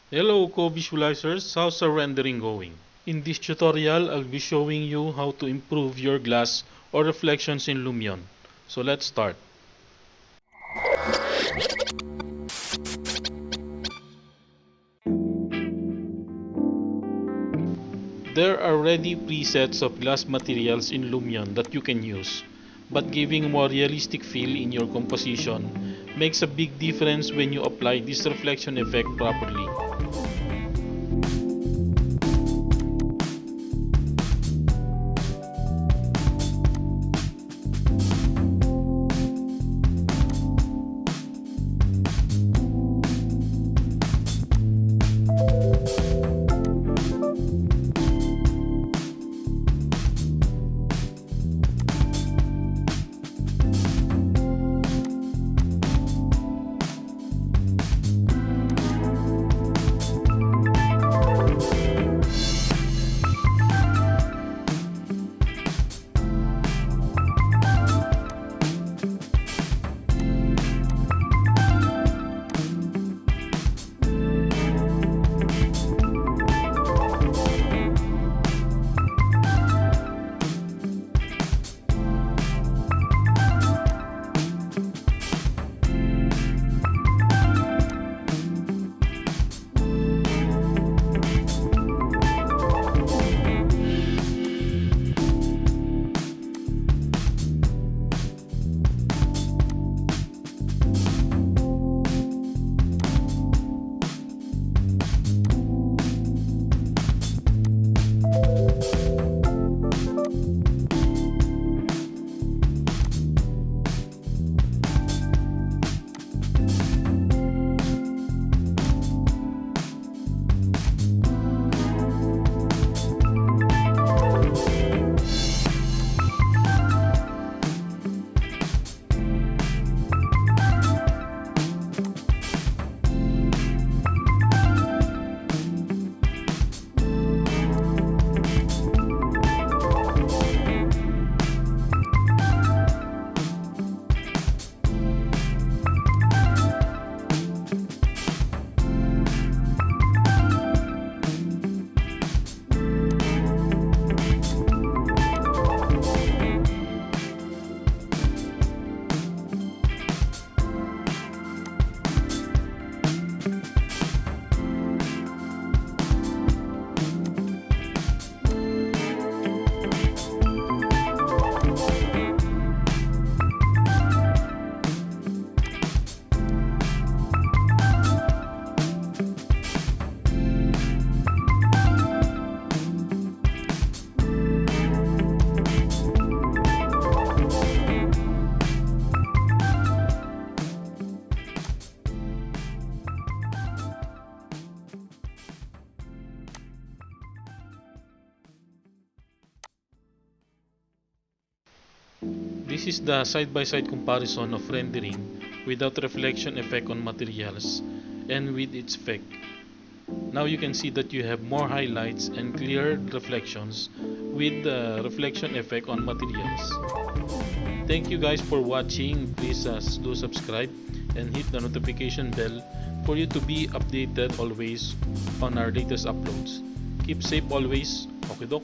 Hello co-visualizers, how's our rendering going? In this tutorial, I'll be showing you how to improve your glass or reflections in Lumion. So let's start. There are ready presets of glass materials in Lumion that you can use, but giving a more realistic feel in your composition makes a big difference when you apply this reflection effect properly. This is the side-by-side comparison of rendering without reflection effect on materials and with its effect. Now you can see that you have more highlights and clear reflections with the reflection effect on materials. Thank you guys for watching. Please do subscribe and hit the notification bell for you to be updated always on our latest uploads. Keep safe always. Okay, Doc.